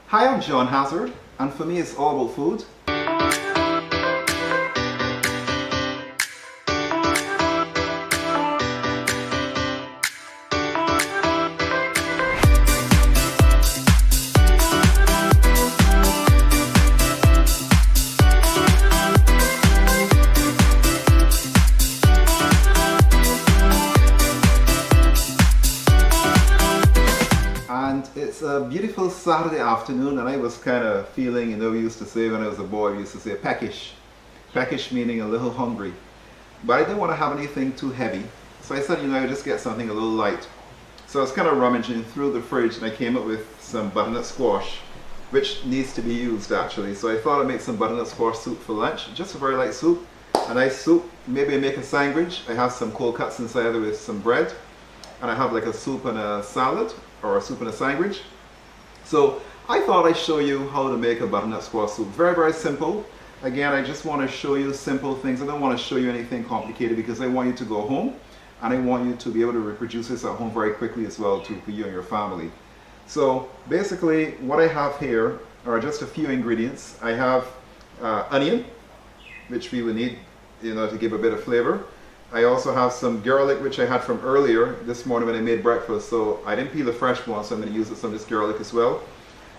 Hi, I'm John Hazard, and for me it's all about food. And it's a beautiful Saturday afternoon, and I was kind of feeling, we used to say when I was a boy, we used to say peckish. Peckish meaning a little hungry. But I didn't want to have anything too heavy. So I said, I'd just get something a little light. So I was kind of rummaging through the fridge and I came up with some butternut squash, which needs to be used actually. So I thought I'd make some butternut squash soup for lunch. Just a very light soup, a nice soup. Maybe I make a sandwich. I have some cold cuts inside of it with some bread. And I have like a soup and a salad, or a soup and a sandwich. So I thought I'd show you how to make a butternut squash soup. Very, very simple. Again, I just want to show you simple things. I don't want to show you anything complicated because I want you to go home and I want you to be able to reproduce this at home very quickly as well too, for you and your family. So basically what I have here are just a few ingredients. I have onion, which we will need to give a bit of flavor. I also have some garlic, which I had from earlier this morning when I made breakfast, so I didn't peel the fresh one, so I'm going to use some of this garlic as well.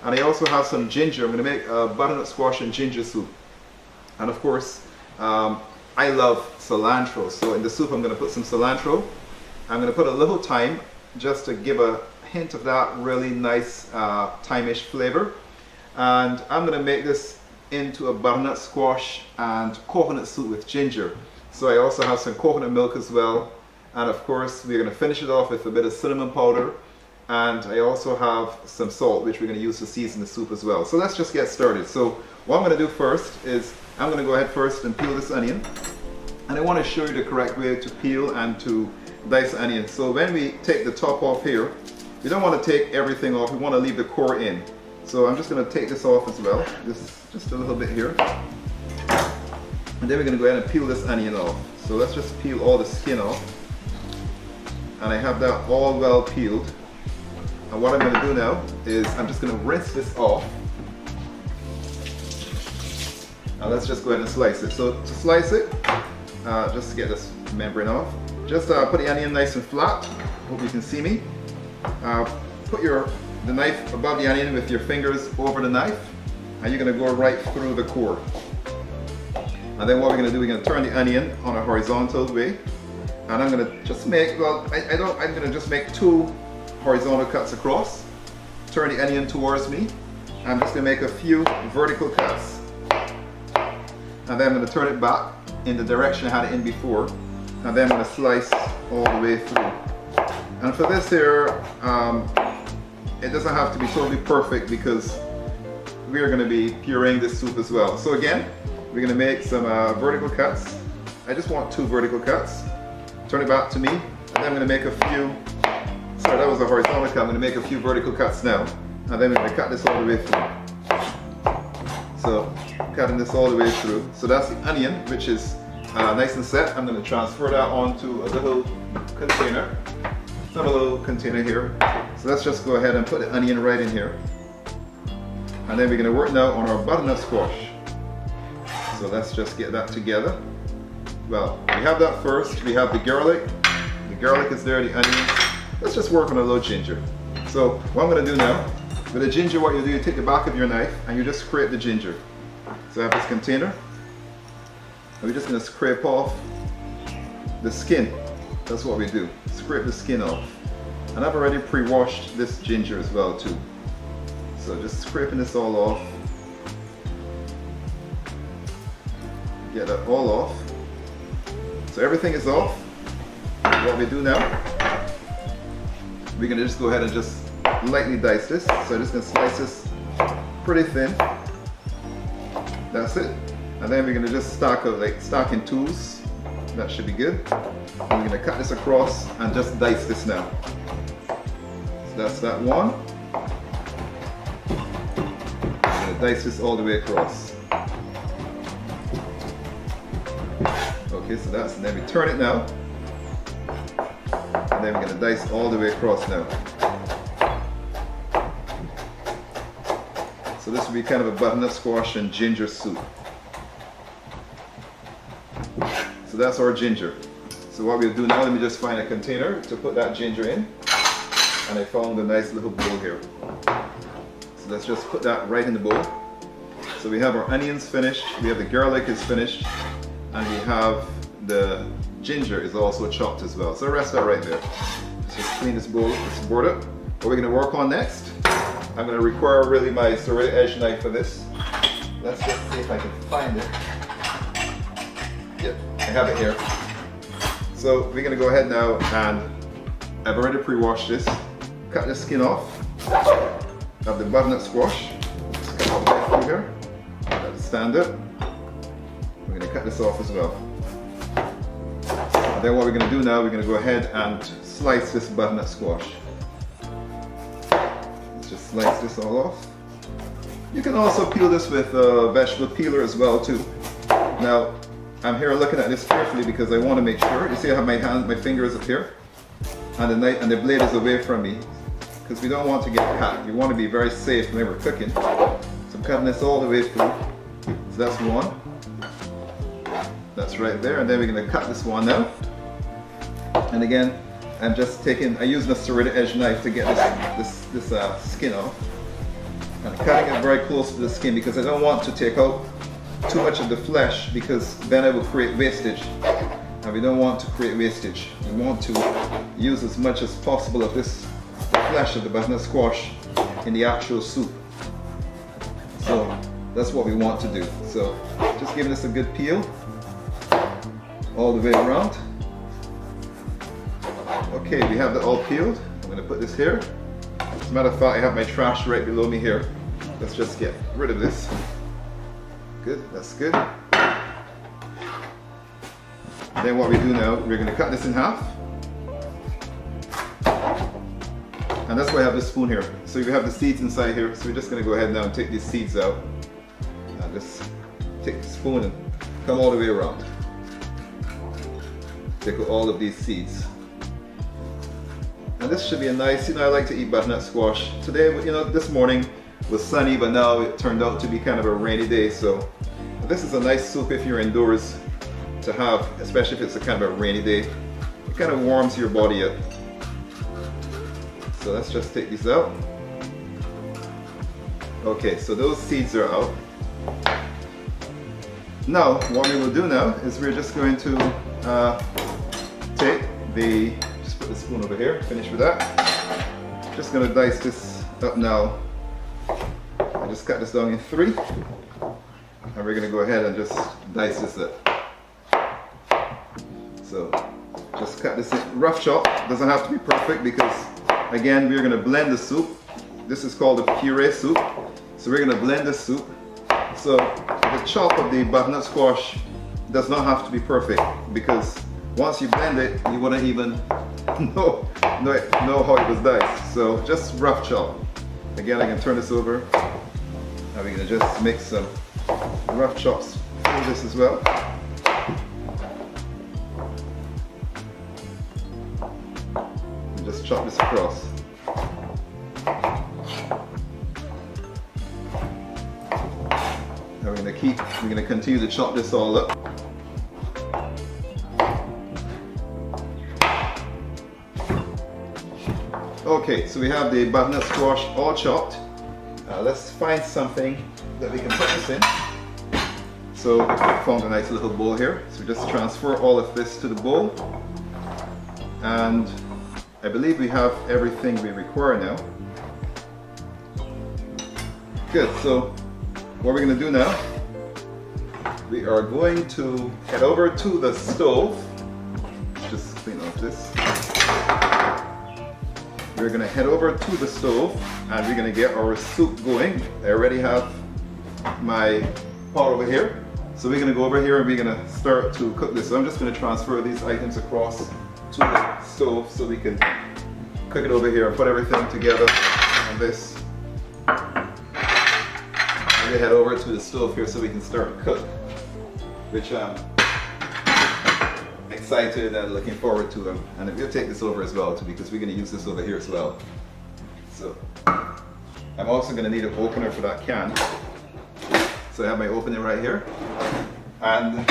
And I also have some ginger. I'm going to make a butternut squash and ginger soup. And of course, I love cilantro, so in the soup I'm going to put some cilantro. I'm going to put a little thyme, just to give a hint of that really nice thymish flavor. And I'm going to make this into a butternut squash and coconut soup with ginger. So I also have some coconut milk as well, and of course we're going to finish it off with a bit of cinnamon powder, and I also have some salt which we're going to use to season the soup as well. So let's just get started. So what I'm going to do first is I'm going to go ahead first and peel this onion, and I want to show you the correct way to peel and to dice the onion. So when we take the top off here, we don't want to take everything off, we want to leave the core in. So I'm just going to take this off as well, just a little bit here. And then we're going to go ahead and peel this onion off. So let's just peel all the skin off. And I have that all well peeled. And what I'm going to do now is I'm just going to rinse this off. And let's just go ahead and slice it. So to slice it, just to get this membrane off, just put the onion nice and flat. Hope you can see me. Put the knife above the onion with your fingers over the knife. And you're going to go right through the core. And then what we're going to do, we're going to turn the onion on a horizontal way. And I'm going to just make, I'm going to just make 2 horizontal cuts across. Turn the onion towards me. I'm just going to make a few vertical cuts. And then I'm going to turn it back in the direction I had it in before. And then I'm going to slice all the way through. And for this here, it doesn't have to be totally perfect because we're going to be pureeing this soup as well. So again, we're going to make some vertical cuts. I just want 2 vertical cuts. Turn it back to me, and then I'm going to make a few, sorry that was a horizontal cut, I'm going to make a few vertical cuts now. And then we're going to cut this all the way through. So, cutting this all the way through. So that's the onion, which is nice and set. I'm going to transfer that onto a little container. It's not a little container here. So let's just go ahead and put the onion right in here. And then we're going to work now on our butternut squash. So let's just get that together. Well, we have that first. We have the garlic. The garlic is there, the onions. Let's just work on a little ginger. So what I'm going to do now, with the ginger, what you do, you take the back of your knife and you just scrape the ginger. So I have this container. And we're just going to scrape off the skin. That's what we do. Scrape the skin off. And I've already pre-washed this ginger as well too. So just scraping this all off. Get that all off. So everything is off. What we do now, we're going to just go ahead and just lightly dice this. So I'm just going to slice this pretty thin. That's it. And then we're going to just stack in 2s. That should be good. And we're going to cut this across and just dice this now. So that's that one. I'm going to dice this all the way across. Okay, so that's, and then we turn it now. And then we're going to dice all the way across now. So this will be kind of a butternut squash and ginger soup. So that's our ginger. So what we'll do now, let me just find a container to put that ginger in. And I found a nice little bowl here. So let's just put that right in the bowl. So we have our onions finished, we have the garlic is finished, and we have the ginger is also chopped as well. So rest that right there. Let's just clean this bowl, this board up. What we're going to work on next, I'm going to require really my serrated edge knife for this. Let's just see if I can find it. Yep, I have it here. So we're going to go ahead now, and I've already pre-washed this. Cut the skin off of the butternut squash. Just cut all the way through here. Got the stand up. We're going to cut this off as well. And then what we're going to do now, we're going to go ahead and slice this butternut squash. Let's just slice this all off. You can also peel this with a vegetable peeler as well too. Now, I'm here looking at this carefully because I want to make sure. You see I have my hand, my fingers up here, and the knife and the blade is away from me because we don't want to get cut. We want to be very safe when we're cooking. So I'm cutting this all the way through. So that's one. That's right there, and then we're going to cut this one now. And again, I'm using a serrated edge knife to get this skin off. And cutting it very close to the skin because I don't want to take out too much of the flesh because then it will create wastage. And we don't want to create wastage. We want to use as much as possible of this flesh of the butternut squash in the actual soup. So that's what we want to do. So just giving this a good peel all the way around. Okay, we have that all peeled. I'm going to put this here. As a matter of fact, I have my trash right below me here. Let's just get rid of this. Good, that's good. Then what we do now, we're going to cut this in half. And that's why I have this spoon here. So you have the seeds inside here. So we're just going to go ahead now and take these seeds out. And just take the spoon and come all the way around. Take out all of these seeds. And this should be a nice, I like to eat butternut squash. Today, this morning was sunny, but now it turned out to be kind of a rainy day. So this is a nice soup if you're indoors to have, especially if it's a kind of a rainy day. It kind of warms your body up. So let's just take these out. Okay, so those seeds are out. Now, what we will do now is we're just going to just put the spoon over here, finish with that. Just going to dice this up now. I just cut this down in 3. And we're going to go ahead and just dice this up. So just cut this in rough chop. Doesn't have to be perfect because again we're going to blend the soup. This is called a puree soup. So we're going to blend the soup. So the chop of the butternut squash does not have to be perfect because once you blend it, you wouldn't even know how it was diced. So just rough chop. Again, I can turn this over. Now we're going to just make some rough chops through this as well. And just chop this across. Now we're going to continue to chop this all up. Okay, so we have the butternut squash all chopped. Let's find something that we can put this in. So I found a nice little bowl here. So just transfer all of this to the bowl. And I believe we have everything we require now. Good, so what we're going to do now, we are going to head over to the stove. Just clean off this. We're going to head over to the stove and we're going to get our soup going. I already have my pot over here. So we're going to go over here and we're going to start to cook this. So I'm just going to transfer these items across to the stove so we can cook it over here and put everything together on this. And we head over to the stove here so we can start to cook, which I'm excited and looking forward to them. And we'll take this over as well too because we're going to use this over here as well. So I'm also going to need an opener for that can. So I have my opener right here. And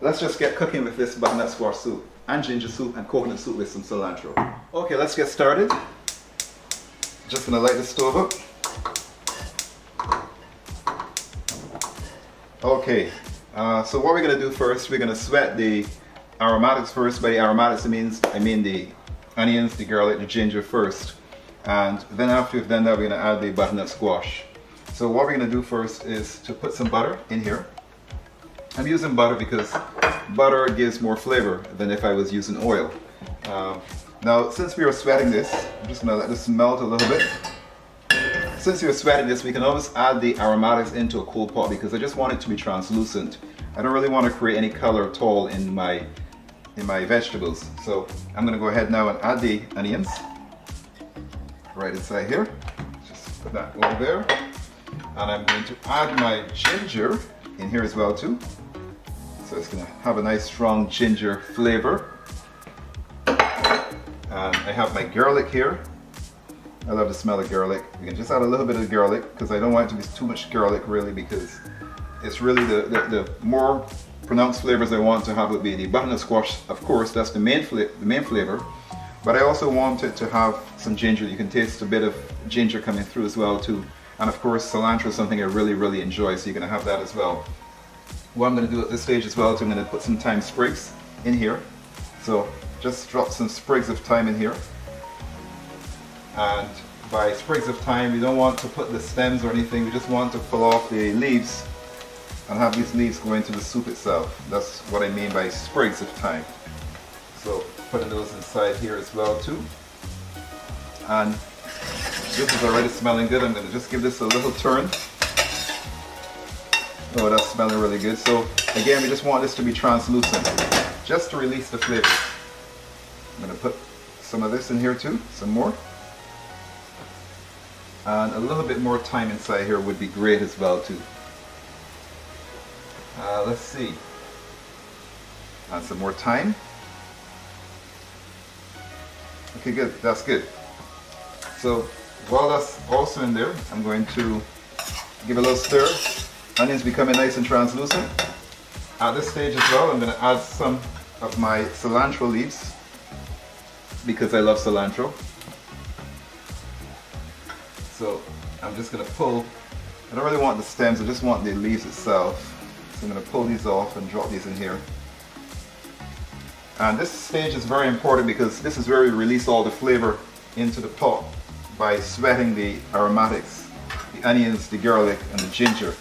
let's just get cooking with this butternut squash soup and ginger soup and coconut soup with some cilantro. Okay, let's get started. Just going to light the stove up. Okay, so what we're going to do first, we're going to sweat the aromatics first. By the aromatics, I mean the onions, the garlic, the ginger first. And then after we've done that, we're going to add the butternut squash. So what we're going to do first is to put some butter in here. I'm using butter because butter gives more flavor than if I was using oil. Now, since we are sweating this, I'm just going to let this melt a little bit. Since you're sweating this, we can always add the aromatics into a cool pot because I just want it to be translucent. I don't really want to create any color at all in my vegetables. So I'm going to go ahead now and add the onions right inside here. Just put that over there. And I'm going to add my ginger in here as well too. So it's going to have a nice strong ginger flavor. And I have my garlic here. I love the smell of garlic. You can just add a little bit of garlic because I don't want it to be too much garlic really, because it's really the more pronounced flavors I want to have would be the butternut squash, of course, that's the main flavor. But I also want it to have some ginger. You can taste a bit of ginger coming through as well too. And of course cilantro is something I really enjoy, so you're going to have that as well. What I'm going to do at this stage as well is I'm going to put some thyme sprigs in here. So just drop some sprigs of thyme in here. And by sprigs of thyme, we don't want to put the stems or anything, we just want to pull off the leaves and have these leaves go into the soup itself. That's what I mean by sprigs of thyme. So putting those inside here as well too. And this is already smelling good. I'm going to just give this a little turn. Oh, that's smelling really good. So again, we just want this to be translucent, just to release the flavors. I'm going to put some of this in here too, some more. And a little bit more thyme inside here would be great as well too. Let's see. And some more thyme. Okay, good. That's good. So while that's also in there, I'm going to give a little stir. Onions becoming nice and translucent. At this stage as well, I'm going to add some of my cilantro leaves because I love cilantro. So I'm just going to pull, I don't really want the stems, I just want the leaves itself. So I'm going to pull these off and drop these in here. And this stage is very important because this is where we release all the flavor into the pot by sweating the aromatics, the onions, the garlic and the ginger,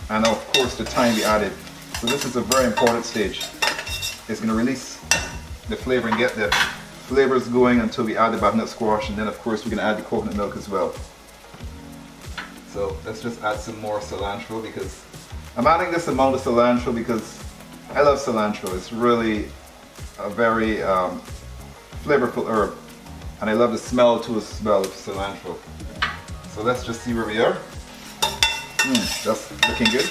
and of course the thyme we added. So this is a very important stage. It's going to release the flavor and get the flavors going until we add the butternut squash, and then of course we're going to add the coconut milk as well. So let's just add some more cilantro because I'm adding this amount of cilantro because I love cilantro. It's really a very flavorful herb, and I love the smell too as well of cilantro. So let's just see where we are. That's looking good.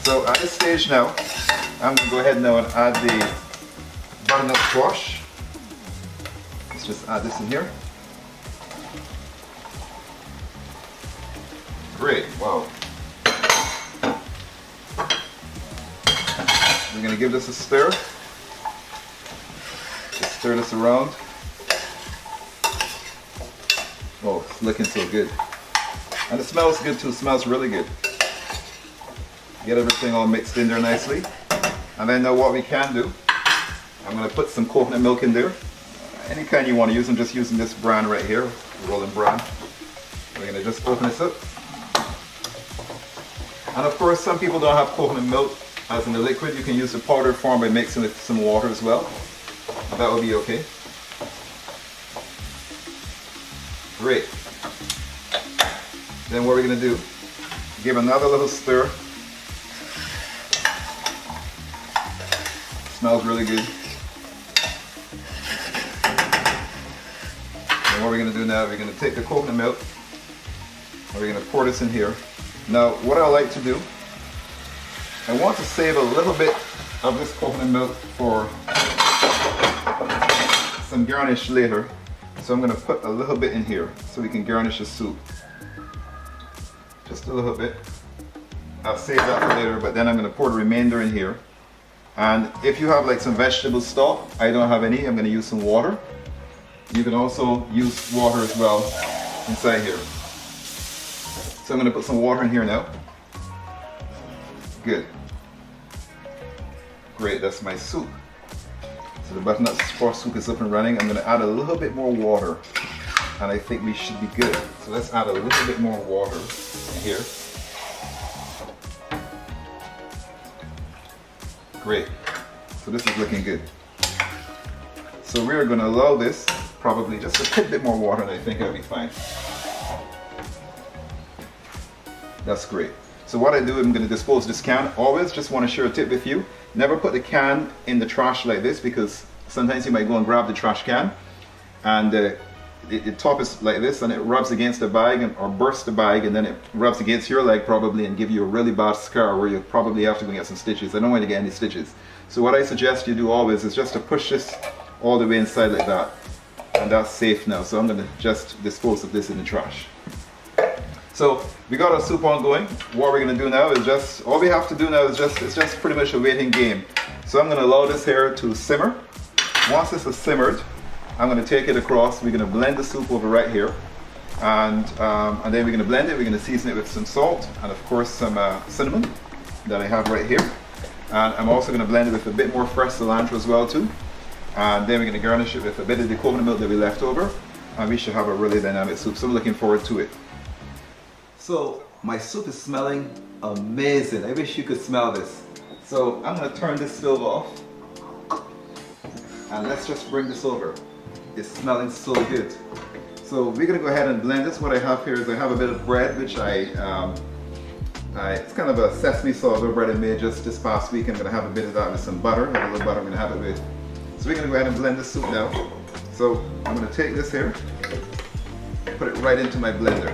So at this stage now, I'm going to go ahead now and add the butternut squash. Let's just add this in here. Great, wow. We're going to give this a stir. Just stir this around. Oh, it's looking so good. And it smells good too, it smells really good. Get everything all mixed in there nicely. And then now what we can do, I'm going to put some coconut milk in there. Any kind you want to use, I'm just using this brand right here, Rolling Brand. We're going to just open this up. And of course, some people don't have coconut milk as in the liquid. You can use the powdered form by mixing with some water as well. That will be okay. Great. Then what we're going to do, give another little stir. Smells really good. And what we're going to do now, we're going to take the coconut milk and we're going to pour this in here. Now, what I like to do, I want to save a little bit of this coconut milk for some garnish later. So I'm going to put a little bit in here so we can garnish the soup. just a little bit. I'll save that for later, but then I'm going to pour the remainder in here. And if you have like some vegetable stock, I don't have any, I'm going to use some water. You can also use water as well inside here. So I'm going to put some water in here now. Good. Great, that's my soup. So the butternut squash soup is up and running. I'm going to add a little bit more water, and I think we should be good. So let's add a little bit more water in here. Great. So this is looking good. So we are going to allow this probably just a bit more water, and I think it'll be fine. That's great. So what I do, I'm going to dispose this can. Always just want to share a tip with you. Never put the can in the trash like this, because sometimes you might go and grab the trash can and the top is like this and it rubs against the bag or bursts the bag, and then it rubs against your leg probably and give you a really bad scar where you probably have to go and get some stitches. I don't want you to get any stitches. So what I suggest you do always is just to push this all the way inside like that, and that's safe now. So I'm going to just dispose of this in the trash. So we got our soup on going. What we're going to do now is just, all we have to do now is it's just pretty much a waiting game. So I'm going to allow this here to simmer. Once this is simmered, I'm going to take it across. We're going to blend the soup over right here, and then we're going to blend it. We're going to season it with some salt and of course some cinnamon that I have right here. And I'm also going to blend it with a bit more fresh cilantro as well too. And then we're going to garnish it with a bit of the coconut milk that we left over, and we should have a really dynamic soup. So I'm looking forward to it. So my soup is smelling amazing. I wish you could smell this. So I'm going to turn this stove off, and let's just bring this over. It's smelling so good. So we're going to go ahead and blend this. What I have here is I have a bit of bread, which it's kind of a sesame sourdough bread I made just this past week. I'm going to have a bit of that with some butter. I have a little butter I'm going to have it with. So we're going to go ahead and blend this soup now. So I'm going to take this here, put it right into my blender.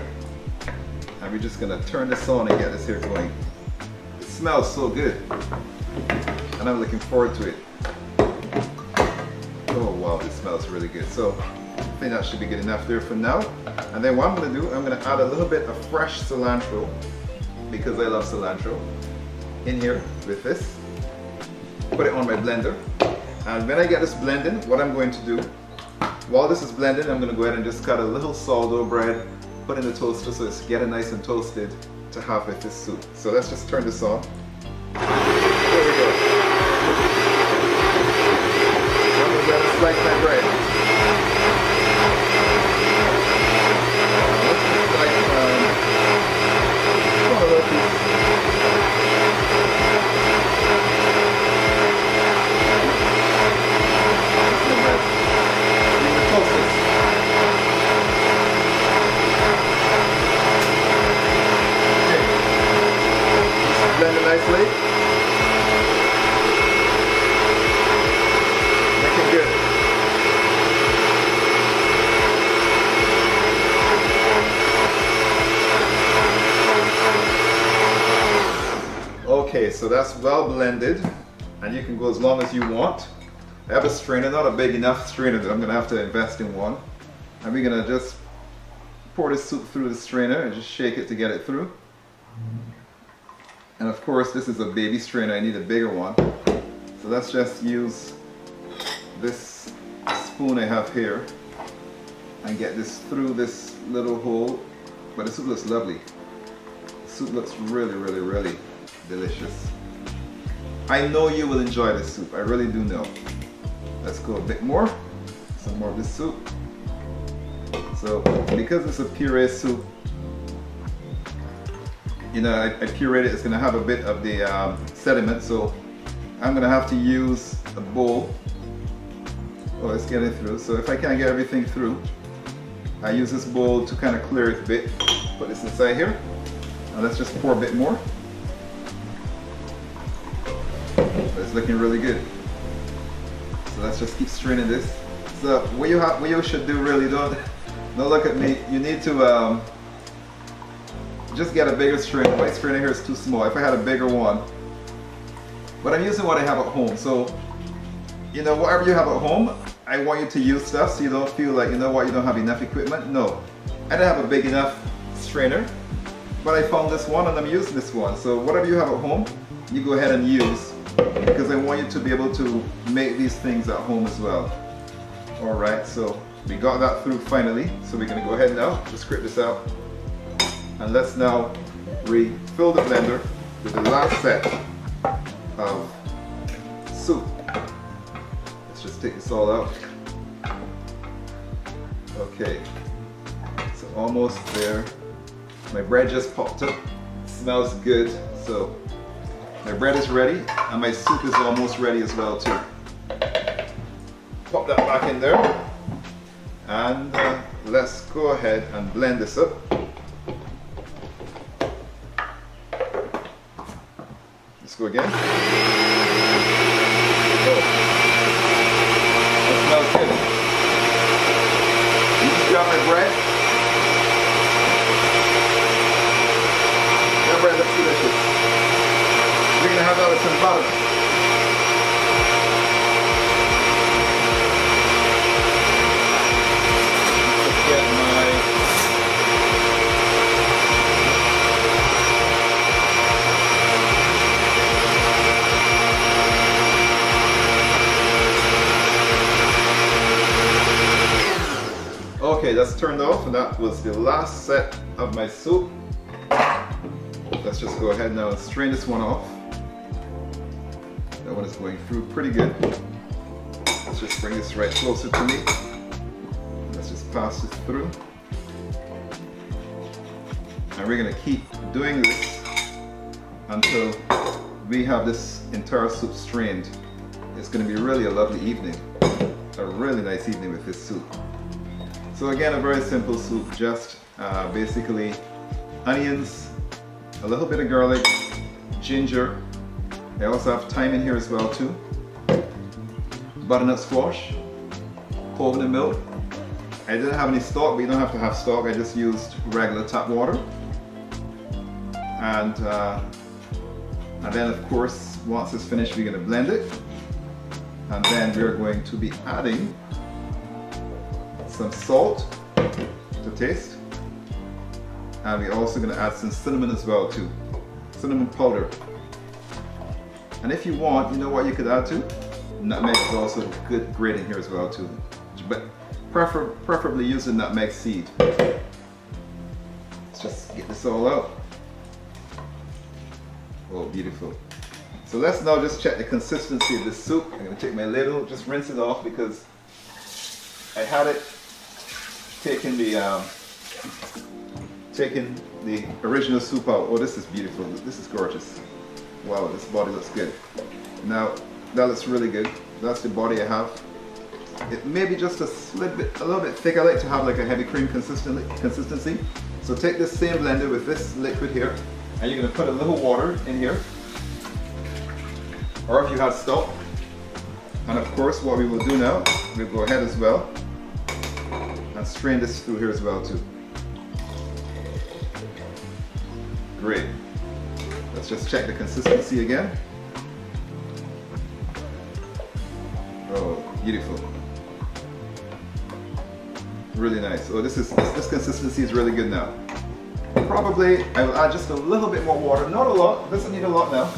And we're just going to turn this on and get this here going. It smells so good, and I'm looking forward to it. Oh wow, this smells really good. So I think that should be good enough there for now. And then what I'm going to do, I'm going to add a little bit of fresh cilantro, because I love cilantro, in here with this. Put it on my blender. And when I get this blending, what I'm going to do, while this is blending, I'm going to go ahead and just cut a little sourdough bread, put in the toaster so it's getting nice and toasted to have with this soup. So let's just turn this on. There we go. I'm going to go ahead and slice my bread. Let's slice one little piece. Blend it nicely. Looking good. Okay, so that's well blended, and you can go as long as you want. I have a strainer, not a big enough strainer that I'm going to have to invest in one. And we're going to just pour the soup through the strainer and just shake it to get it through. And of course, this is a baby strainer. I need a bigger one. So let's just use this spoon I have here and get this through this little hole. But the soup looks lovely. The soup looks really, really, really delicious. I know you will enjoy this soup. I really do know. Let's go a bit more. Some more of this soup. So because it's a puree soup, you know, I pureed it, it's going to have a bit of the sediment, so I'm going to have to use a bowl. Oh, let's get it through. So if I can't get everything through, I use this bowl to kind of clear it a bit. Put this inside here, and let's just pour a bit more. It's looking really good. So let's just keep straining this. So what you should do, really, don't look at me. You need to just get a bigger strainer. My strainer here is too small. If I had a bigger one, but I'm using what I have at home. So, you know, whatever you have at home, I want you to use stuff so you don't feel like, you know what, you don't have enough equipment. No, I don't have a big enough strainer, but I found this one and I'm using this one. So whatever you have at home, you go ahead and use, because I want you to be able to make these things at home as well. Alright, so we got that through finally. So we're going to go ahead now, just scrape this out. And let's now refill the blender with the last set of soup. Let's just take this all out. Okay, so almost there. My bread just popped up, smells good. So my bread is ready and my soup is almost ready as well too. Pop that back in there and let's go ahead and blend this up. Let's go again. Oh, that smells good. You just grab my bread. That bread looks delicious. We're going to have that with some butter. Let's get my okay, that's turned off, and that was the last set of my soup. Let's just go ahead now and strain this one off. That one is going through pretty good. Let's just bring this right closer to me. Let's just pass this through. And we're going to keep doing this until we have this entire soup strained. It's going to be really a lovely evening. A really nice evening with this soup. So again, a very simple soup, just basically onions, a little bit of garlic, ginger. I also have thyme in here as well too. Butternut squash, coconut milk. I didn't have any stock, but you don't have to have stock. I just used regular tap water. And then of course, once it's finished, we're going to blend it. And then we're going to be adding some salt to taste, and we're also going to add some cinnamon as well too, cinnamon powder. And if you want, you know what you could add too? Nutmeg is also good, great in here as well too, but preferably using nutmeg seed. Let's just get this all out. Oh, beautiful. So let's now just check the consistency of this soup. I'm going to take my ladle, just rinse it off because I had it taking the original soup out. Oh, this is beautiful. This is gorgeous. Wow, this body looks good. Now, that looks really good. That's the body I have. It may be just a little bit thick. I like to have like a heavy cream consistency. So take this same blender with this liquid here, and you're going to put a little water in here. Or if you have stock. And of course, what we will do now, we'll go ahead as well and strain this through here as well too. Great. Let's just check the consistency again. Oh, beautiful. Really nice. Oh, this consistency is really good now. Probably I will add just a little bit more water. Not a lot. Doesn't need a lot now.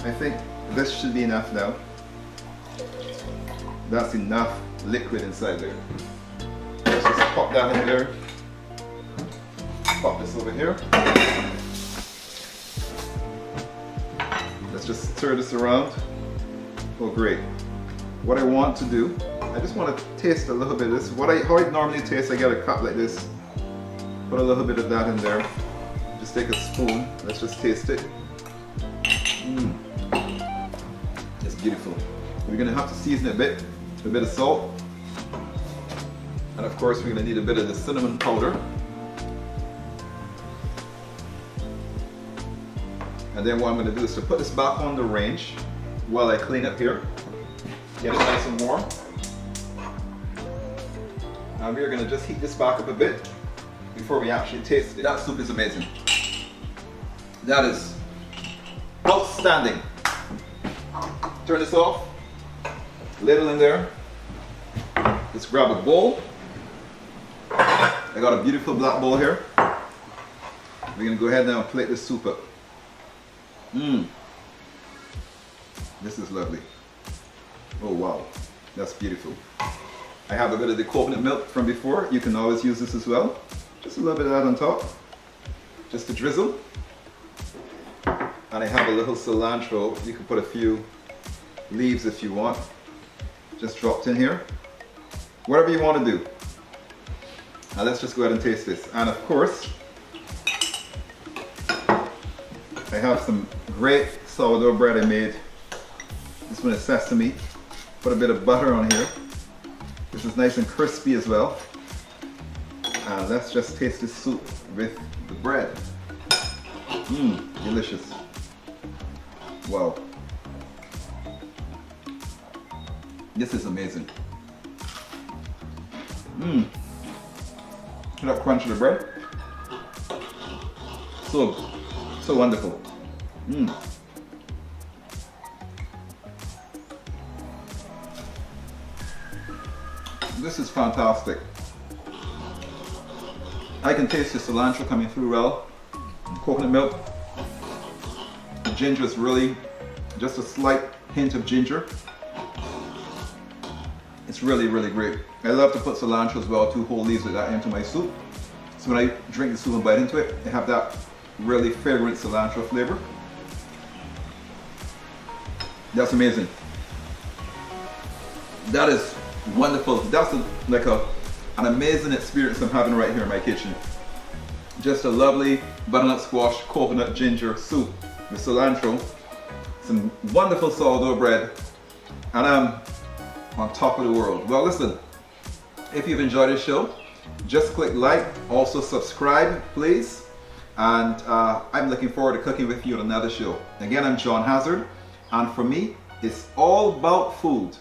I think this should be enough now. That's enough liquid inside there. Let's just pop that in there. Pop this over here. Let's just stir this around. Oh, great. What I want to do, I just want to taste a little bit of this. How it normally tastes, I get a cup like this. Put a little bit of that in there. Just take a spoon. Let's just taste it. It's beautiful. We're going to have to season it a bit of salt. And of course, we're going to need a bit of the cinnamon powder. And then what I'm going to do is to put this back on the range while I clean up here. Get it nice and warm. And we're going to just heat this back up a bit before we actually taste it. That soup is amazing. That is outstanding. Turn this off. Ladle in there. Let's grab a bowl. I got a beautiful black bowl here. We're gonna go ahead now and plate this soup up. Mmm. This is lovely. Oh wow, that's beautiful. I have a bit of the coconut milk from before. You can always use this as well. Just a little bit of that on top. Just a drizzle. And I have a little cilantro. You can put a few leaves if you want. Just dropped in here. Whatever you want to do. Now let's just go ahead and taste this. And of course, I have some great sourdough bread I made. This one is sesame. Put a bit of butter on here. This is nice and crispy as well. And let's just taste this soup with the bread. Mmm, delicious. Wow. This is amazing. Mmm. That crunch of the bread. So wonderful. Mmm. This is fantastic. I can taste the cilantro coming through well. Coconut milk. The ginger is really just a slight hint of ginger. It's really, really great. I love to put cilantro as well, 2 whole leaves of that into my soup. So when I drink the soup and bite into it, I have that really fragrant cilantro flavor. That's amazing. That is wonderful. That's an amazing experience I'm having right here in my kitchen. Just a lovely butternut squash, coconut ginger soup with cilantro, some wonderful sourdough bread, and I'm on top of the world. Well, listen, if you've enjoyed this show, just click like, also subscribe, please. And I'm looking forward to cooking with you on another show. Again, I'm John Hazard, and for me, it's all about food.